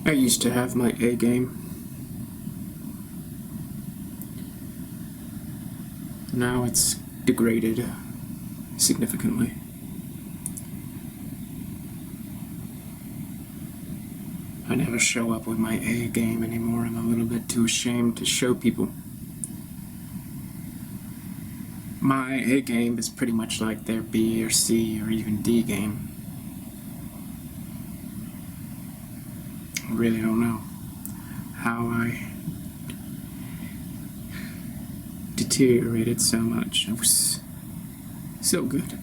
I used to have my A game. Now it's degraded significantly. I never show up with my A game anymore. I'm a little bit too ashamed to show people. My A game is pretty much like their B or C or even D game. I really don't know how I deteriorated so much. It was so good.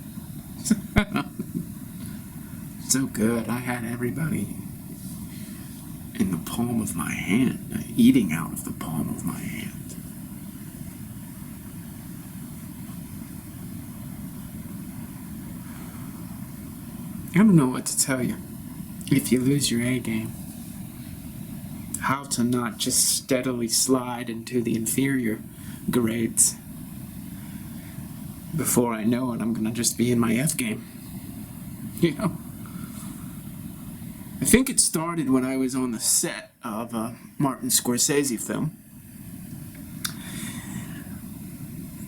So good. I had everybody in the palm of my hand, eating out of the palm of my hand. I don't know what to tell you. If you lose your A game, how to not just steadily slide into the inferior grades. Before I know it, I'm gonna just be in my F game. You know? I think it started when I was on the set of a Martin Scorcese film.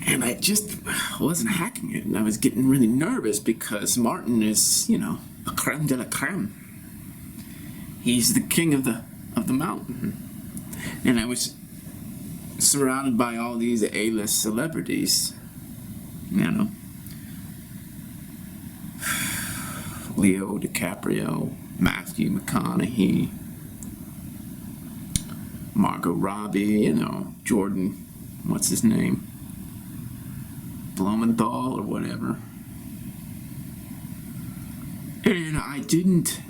And I just wasn't hacking it, and I was getting really nervous because Martin is, you know, a creme de la creme. He's the king of the mountain. And I was surrounded by all these A-list celebrities, you know. Leo DiCaprio, Matthew McConaughey, Margot Robbie, you know, Jordan, what's his name? Blumenthal or whatever. And I didn't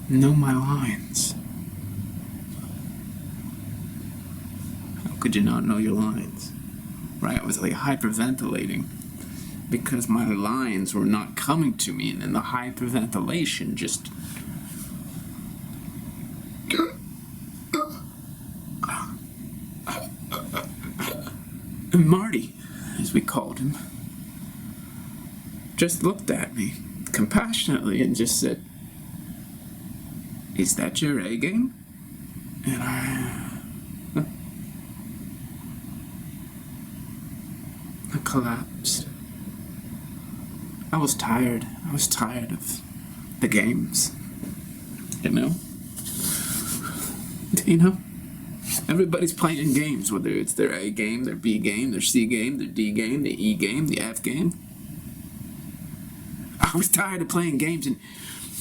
know my lines. How could you not know your lines? Right? I was like hyperventilating because my lines were not coming to me, and then the hyperventilation just and Marty, as we called him, just looked at me compassionately and just said, "Is that your A game?" And I collapsed. I was tired. I was tired of the games. You know? You know? Everybody's playing games, whether it's their A game, their B game, their C game, their D game, their E game, the F game. I was tired of playing games, and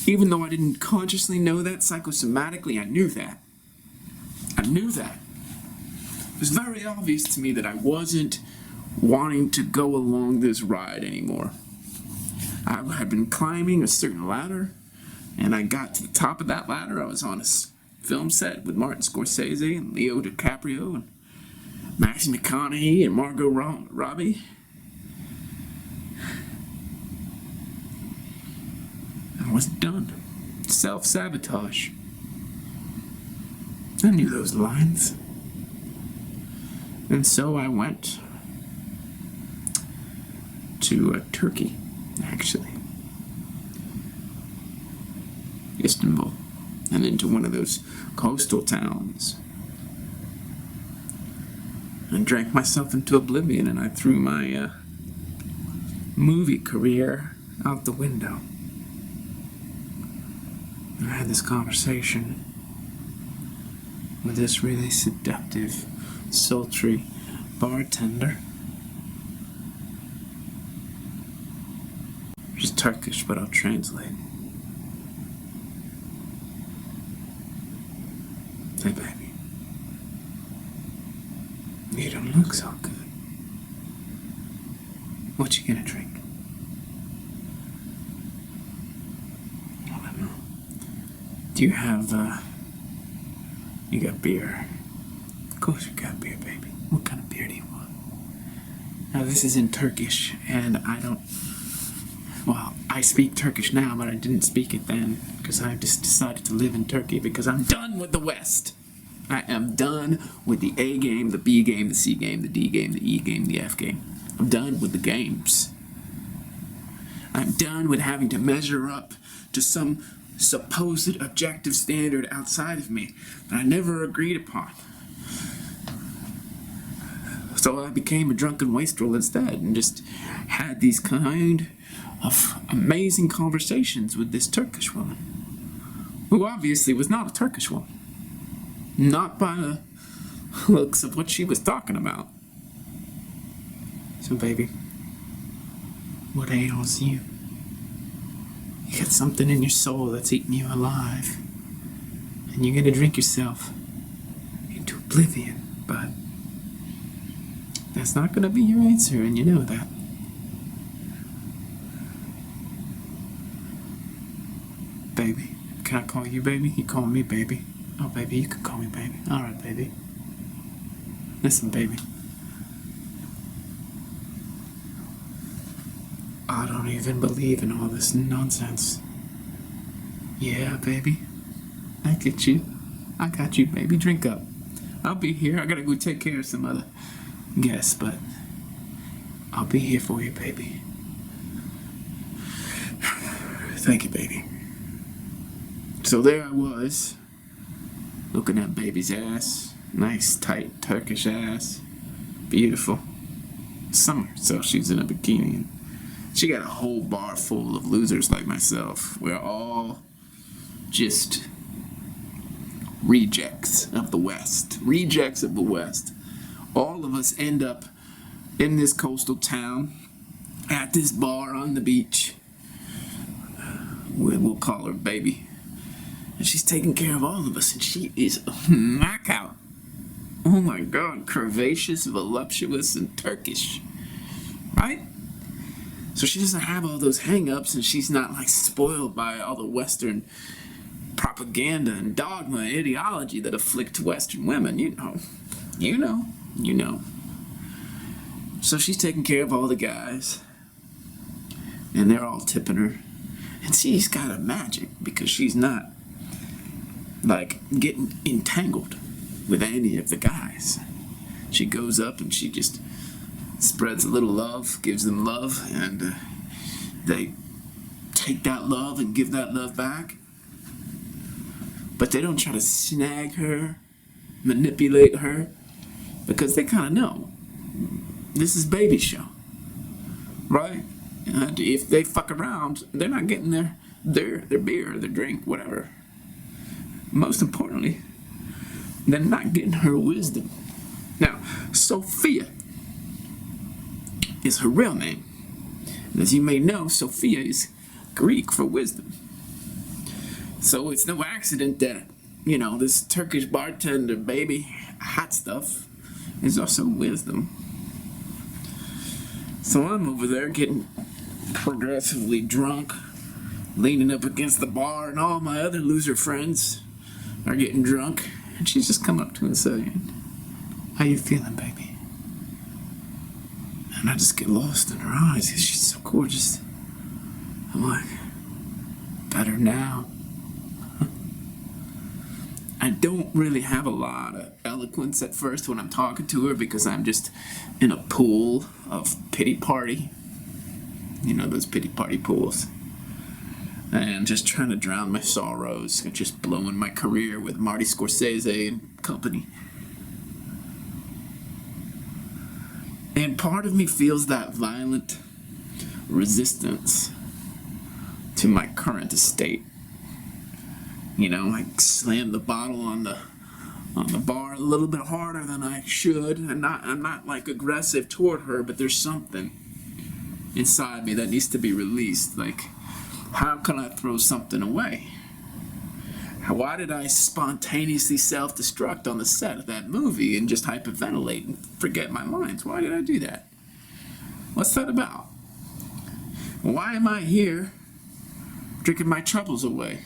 even though I didn't consciously know that, psychosomatically, I knew that. I knew that. It was very obvious to me that I wasn't wanting to go along this ride anymore. I had been climbing a certain ladder, and I got to the top of that ladder. I was on a film set with Martin Scorsese and Leo DiCaprio and Matthew McConaughey and Margot Robbie. I was done. Self-sabotage. I knew those lines. And so I went to Turkey, actually. Istanbul. And into one of those coastal towns. And drank myself into oblivion, and I threw my movie career out the window. And I had this conversation with this really seductive, sultry bartender. She's Turkish, but I'll translate. Say, baby, you don't look so good. What you gonna drink? I don't know. Do you have, you got beer? Of course you got beer, baby. What kind of beer do you want? Now, this is in Turkish, and I speak Turkish now, but I didn't speak it then, because I've just decided to live in Turkey, because I'm done with the West. I am done with the A game, the B game, the C game, the D game, the E game, the F game. I'm done with the games. I'm done with having to measure up to some supposed objective standard outside of me that I never agreed upon. So I became a drunken wastrel instead, and just had these kind of amazing conversations with this Turkish woman, who obviously was not a Turkish woman. Not by the looks of what she was talking about. So, baby, what ails you? You got something in your soul that's eating you alive, and you're gonna drink yourself into oblivion, but that's not gonna be your answer, and you know that. Baby, can I call you baby? You call me baby. Oh, baby, you can call me baby. Alright, baby. Listen, baby. I don't even believe in all this nonsense. Yeah, baby. I get you. I got you, baby. Drink up. I'll be here. I gotta go take care of some other guests, but I'll be here for you, baby. Thank you, baby. So there I was, looking at baby's ass. Nice, tight, Turkish ass. Beautiful. Summer, so she's in a bikini. And she got a whole bar full of losers like myself. We're all just rejects of the West. Rejects of the West. All of us end up in this coastal town, at this bar on the beach. We'll call her baby. And she's taking care of all of us, and she is a knockout. Oh my God, curvaceous, voluptuous, and Turkish. Right? So she doesn't have all those hang-ups, and she's not like spoiled by all the Western propaganda and dogma and ideology that afflict Western women. You know. So she's taking care of all the guys, and they're all tipping her. And she's got a magic because she's not like getting entangled with any of the guys. She goes up and she just spreads a little love, gives them love, and they take that love and give that love back. But they don't try to snag her, manipulate her, because they kind of know this is baby show, right? And if they fuck around, they're not getting their beer, their drink, whatever. Most importantly, they're not getting her wisdom. Now, Sophia is her real name. And as you may know, Sophia is Greek for wisdom. So it's no accident that, this Turkish bartender baby, hot stuff, is also wisdom. So I'm over there getting progressively drunk, leaning up against the bar, and all my other loser friends are getting drunk. And she's just come up to me and saying, "How you feeling, baby?" And I just get lost in her eyes because she's so gorgeous. I'm like, better now. I don't really have a lot of eloquence at first when I'm talking to her because I'm just in a pool of pity party. Those pity party pools. And just trying to drown my sorrows and just blowing my career with Marty Scorcese and company. And part of me feels that violent resistance to my current estate. I slam the bottle on the bar a little bit harder than I should. I'm not like aggressive toward her, but there's something inside me that needs to be released. Like, how can I throw something away? Why did I spontaneously self-destruct on the set of that movie and just hyperventilate and forget my lines? Why did I do that? What's that about? Why am I here drinking my troubles away,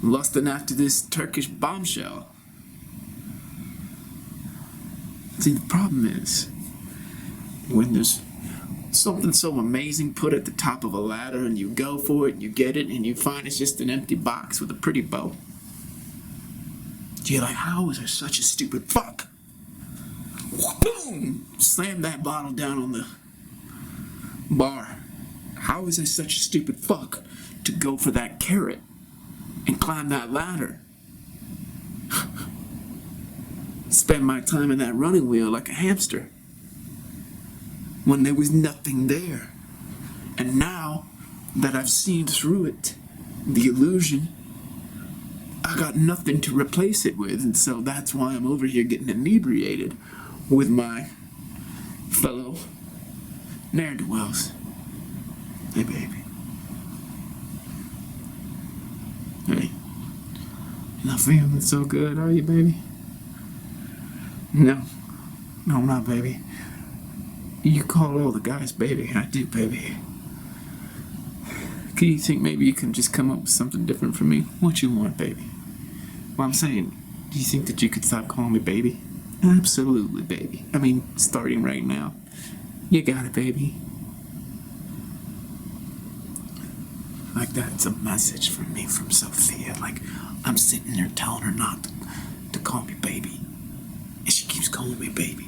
lusting after this Turkish bombshell? See, the problem is, when there's something so amazing put at the top of a ladder and you go for it and you get it and you find it's just an empty box with a pretty bow, you're like, how is there such a stupid fuck? Boom! Slam that bottle down on the bar. How is there such a stupid fuck to go for that carrot and climb that ladder? Spend my time in that running wheel like a hamster when there was nothing there. And now that I've seen through it, the illusion, I got nothing to replace it with. And so that's why I'm over here getting inebriated with my fellow ne'er-do-wells. Hey, baby. Hey. You're not feeling so good, are you, baby? No, I'm not, baby. You call all the guys baby. I do, baby. Do you think maybe you can just come up with something different for me? What you want, baby? Well, I'm saying, do you think that you could stop calling me baby? Absolutely, baby. I mean, starting right now. You got it, baby. Like that's a message from me from Sophia. Like I'm sitting there telling her not to call me baby. And she keeps calling me baby.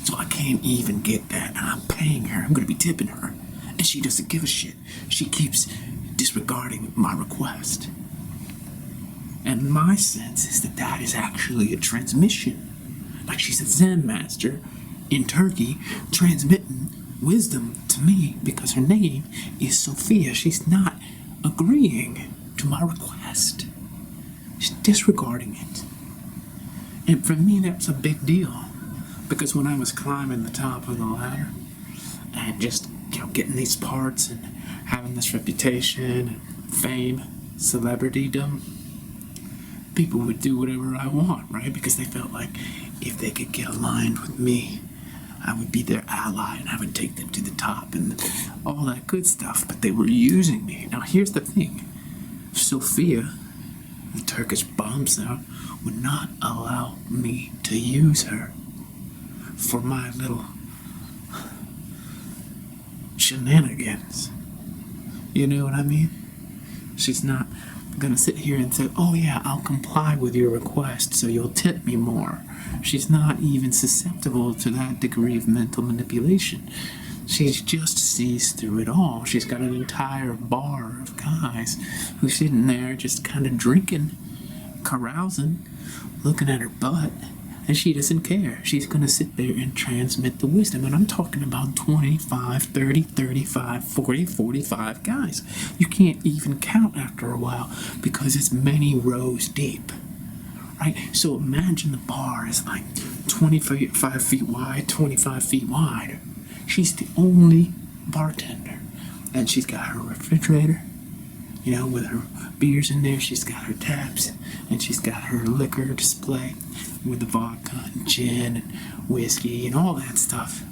So I can't even get that, and I'm paying her. I'm gonna be tipping her. And she doesn't give a shit. She keeps disregarding my request. And my sense is that that is actually a transmission. Like she's a Zen master in Turkey transmitting wisdom to me because her name is Sophia. She's not agreeing to my request. She's disregarding it. And for me, that's a big deal. Because when I was climbing the top of the ladder and just, getting these parts and having this reputation, fame, celebritydom, people would do whatever I want, right? Because they felt like if they could get aligned with me, I would be their ally and I would take them to the top and all that good stuff. But they were using me. Now here's the thing. Sophia, the Turkish bombshell, would not allow me to use her for my little shenanigans. You know what I mean? She's not gonna sit here and say, oh yeah, I'll comply with your request so you'll tip me more. She's not even susceptible to that degree of mental manipulation. She just sees through it all. She's got an entire bar of guys who's sitting there just kind of drinking, carousing, looking at her butt, and she doesn't care. She's going to sit there and transmit the wisdom. And I'm talking about 25, 30, 35, 40, 45 guys. You can't even count after a while because it's many rows deep. Right? So imagine the bar is like 25 feet wide, 25 feet wide. She's the only bartender. And she's got her refrigerator, with her beers in there. She's got her taps, and she's got her liquor display with the vodka and gin and whiskey and all that stuff.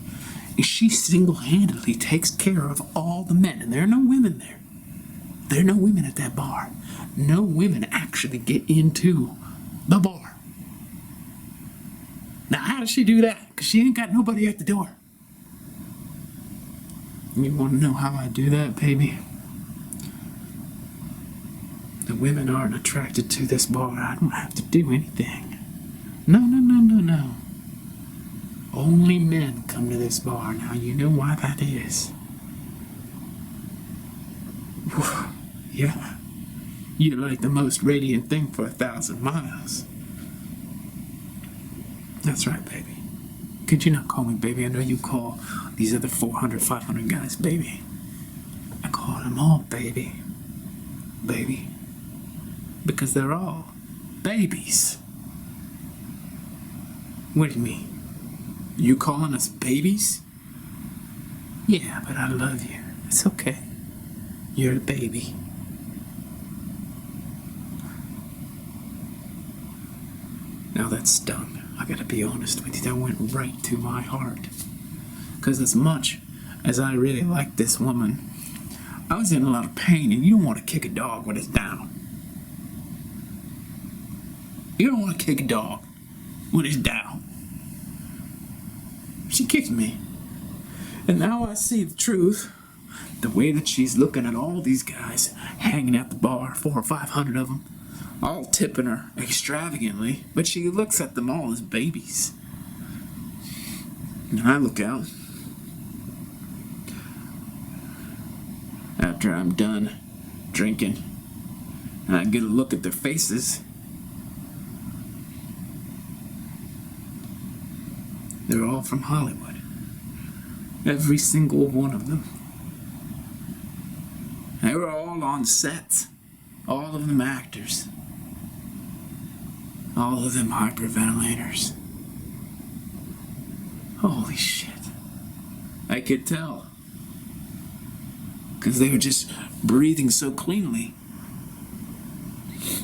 And she single-handedly takes care of all the men, and there are no women there. There are no women at that bar. No women actually get into the bar. Now, how does she do that? Because she ain't got nobody at the door. You want to know how I do that, baby? The women aren't attracted to this bar. I don't have to do anything. No. Only men come to this bar. Now, you know why that is. Yeah. You're like the most radiant thing for 1,000 miles. That's right, baby. Could you not call me baby? I know you call these other 400, 500 guys baby. I call them all baby. Baby. Because they're all babies. What do you mean? You calling us babies? Yeah, but I love you. It's okay. You're a baby. Now that stung. I gotta be honest with you, that went right to my heart. Because as much as I really like this woman, I was in a lot of pain, and you don't want to kick a dog when it's down. You don't want to kick a dog when it's down. She kicked me. And now I see the truth. The way that she's looking at all these guys hanging at the bar, 400 or 500 of them, all tipping her extravagantly, but she looks at them all as babies. And I look out. After I'm done drinking, and I get a look at their faces, they're all from Hollywood. Every single one of them. They were all on sets. All of them actors. All of them hyperventilators. Holy shit. I could tell. Because they were just breathing so cleanly.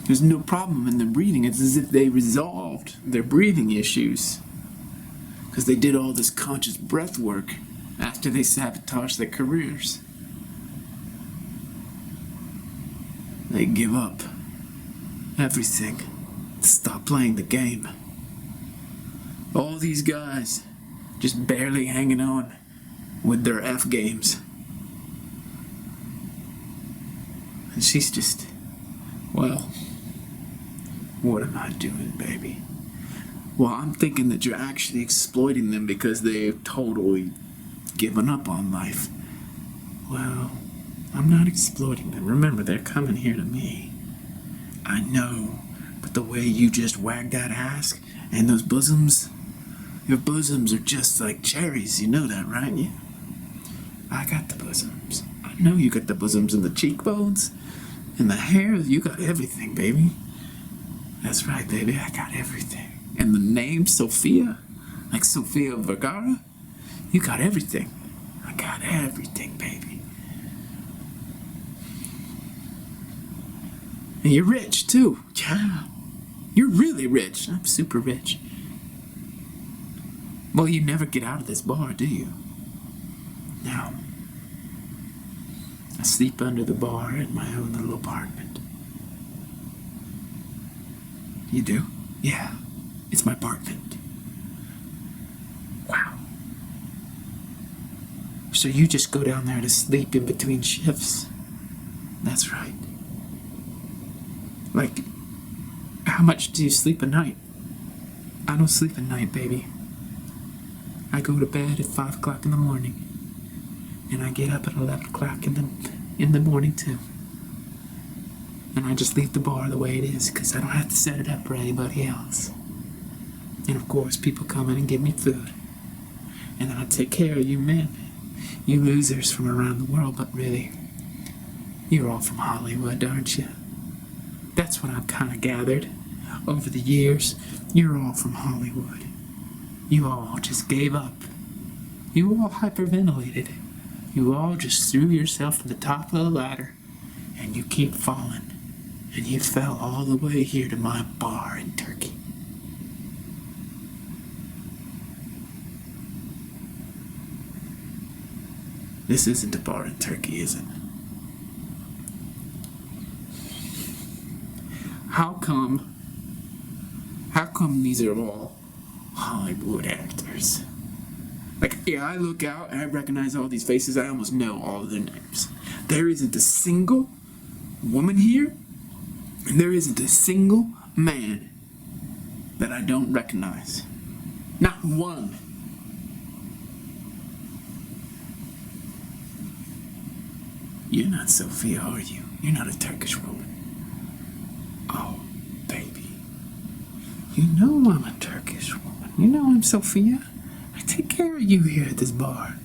There's no problem in their breathing. It's as if they resolved their breathing issues. Because they did all this conscious breath work after they sabotaged their careers. They give up everything to stop playing the game. All these guys just barely hanging on with their F games. And she's just, well, what am I doing, baby? Well, I'm thinking that you're actually exploiting them because they've totally given up on life. Well, I'm not exploiting them. Remember, they're coming here to me. I know, but the way you just wagged that ass and those bosoms, your bosoms are just like cherries. You know that, right? Yeah. I got the bosoms. I know you got the bosoms and the cheekbones and the hair. You got everything, baby. That's right, baby. I got everything. And the name Sophia, like Sofia Vergara, you got everything. I got everything, baby. And you're rich, too. Yeah. You're really rich. I'm super rich. Well, you never get out of this bar, do you? No. I sleep under the bar in my own little apartment. You do? Yeah. It's my apartment. Wow. So you just go down there to sleep in between shifts? That's right. Like, how much do you sleep a night? I don't sleep at night, baby. I go to bed at 5 o'clock in the morning. And I get up at 11 o'clock in the morning, too. And I just leave the bar the way it is, because I don't have to set it up for anybody else. And of course, people come in and give me food. And then I take care of you men. You losers from around the world, but really, you're all from Hollywood, aren't you? That's what I've kind of gathered over the years. You're all from Hollywood. You all just gave up. You all hyperventilated. You all just threw yourself to the top of the ladder, and you keep falling. And you fell all the way here to my bar in Turkey. This isn't a bar in Turkey, is it? How come these are all Hollywood actors? Like, yeah, I look out and I recognize all these faces. I almost know all of their names. There isn't a single woman here, and there isn't a single man that I don't recognize. Not one. You're not Sophia, are you? You're not a Turkish woman. Oh, baby. You know I'm a Turkish woman. You know I'm Sophia. I take care of you here at this bar.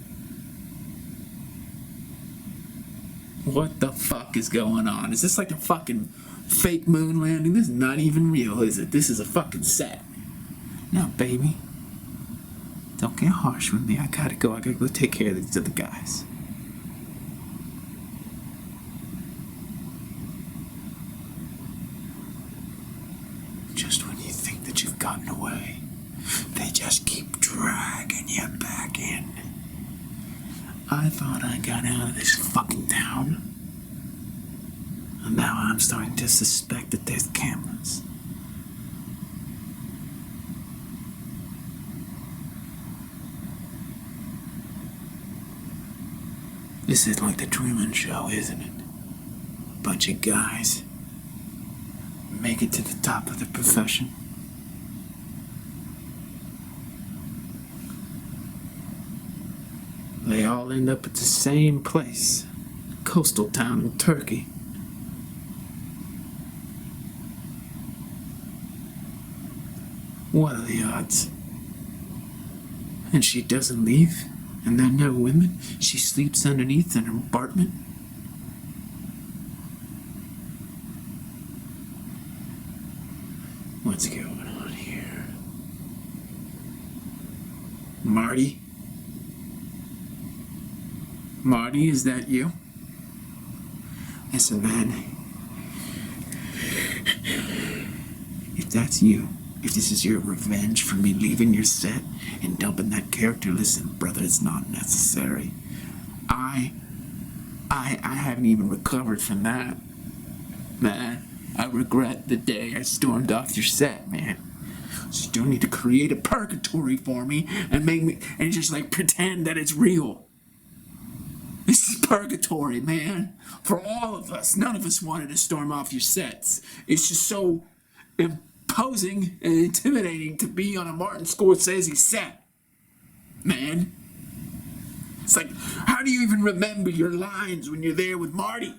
What the fuck is going on? Is this like a fucking fake moon landing? This is not even real, is it? This is a fucking set. Now, baby, don't get harsh with me. I gotta go take care of these other guys. Just when you think that you've gotten away, they just keep dragging you back in. I thought I got out of this fucking town. And now I'm starting to suspect that there's cameras. This is like the Truman Show, isn't it? A bunch of guys make it to the top of the profession. They all end up at the same place, coastal town in Turkey. What are the odds? And she doesn't leave, and there are no women. She sleeps underneath in her apartment. What's going on here? Marty? Marty, is that you? Listen, man. If that's you, if this is your revenge for me leaving your set and dumping that character, listen, brother, it's not necessary. I haven't even recovered from that. Man, I regret the day I stormed off your set, man. So you don't need to create a purgatory for me and make me, and just like pretend that it's real. This is purgatory, man. For all of us. None of us wanted to storm off your sets. It's just so imposing and intimidating to be on a Martin Scorsese set. Man. It's like, how do you even remember your lines when you're there with Marty,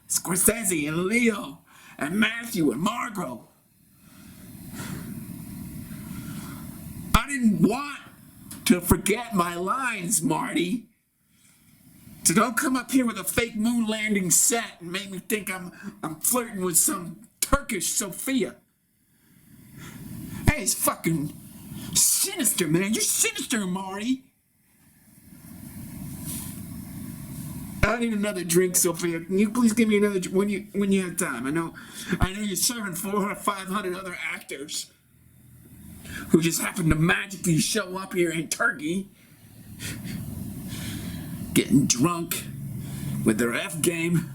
Scorsese, and Leo, and Matthew, and Margot? I didn't want to forget my lines, Marty. So don't come up here with a fake moon landing set and make me think I'm flirting with some Turkish Sophia. Hey, it's fucking sinister, man. You're sinister, Marty. I need another drink, Sophia. Can you please give me another when you have time? I know you're serving 400 or 500 other actors who just happen to magically show up here in Turkey, getting drunk with their F game.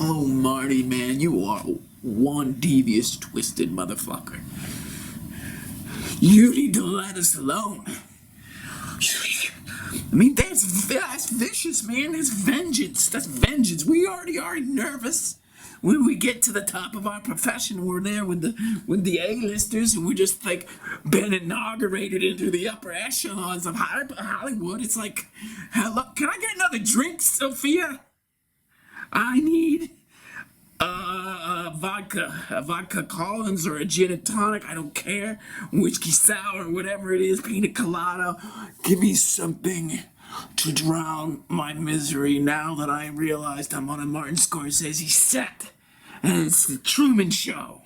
Oh, Marty, man, you are one devious, twisted motherfucker. You need to let us alone. I mean, that's vicious, man. That's vengeance. That's vengeance. We already are nervous. When we get to the top of our profession, we're there with the A-listers, and we're just like been inaugurated into the upper echelons of Hollywood. It's like, hello, can I get another drink, Sophia? I need a vodka Collins or a gin and tonic. I don't care, whiskey sour, whatever it is, pina colada. Give me something to drown my misery now that I realized I'm on a Martin Scorsese set. And it's the Truman Show.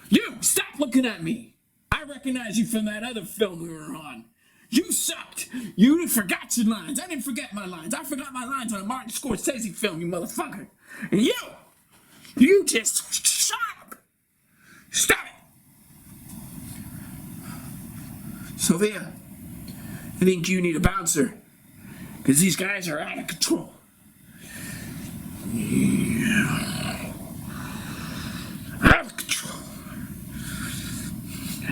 You, stop looking at me. I recognize you from that other film we were on. You sucked. You forgot your lines. I didn't forget my lines. I forgot my lines on a Martin Scorsese film, you motherfucker. And you just shut up. Stop it. Sophia, I think you need a bouncer. Because these guys are out of control. Yeah. Out of control.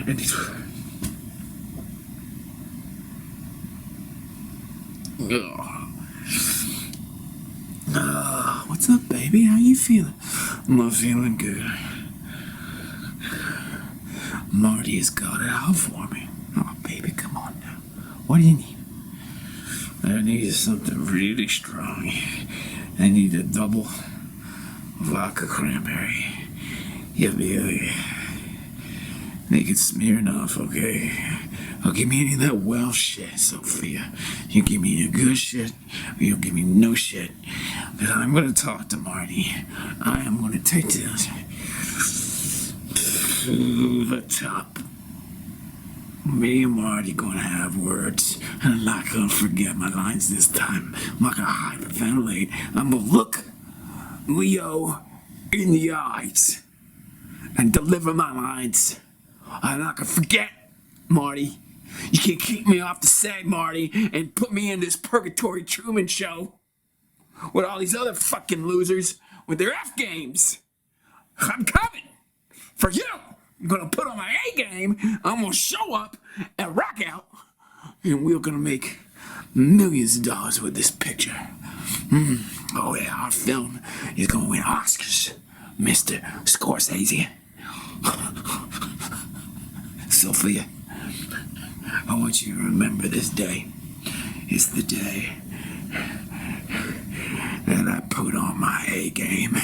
And what's up, baby? How you feeling? I'm not feeling good. Marty has got it out for me. Oh, baby, come on now. What do you need? I need something really strong. I need a double vodka cranberry. Yeah, baby. Make it Smirnoff, okay? Don't give me any of that Welsh shit, Sophia. You give me the good shit, or you give me no shit. Because I'm going to talk to Marty. I am going to take this to the top. Me and Marty gonna have words, and I'm not gonna forget my lines this time. I'm not gonna hyperventilate. I'm gonna look Leo in the eyes and deliver my lines. I'm not gonna forget, Marty. You can't keep me off the set, Marty, and put me in this purgatory Truman Show with all these other fucking losers with their F games. I'm coming for you. I'm gonna put on my A game. I'm gonna show up and rock out, and we're gonna make millions of dollars with this picture. Oh yeah, our film is gonna win Oscars, Mr. Scorsese. Sophia, I want you to remember this day. It's the day that I put on my A game.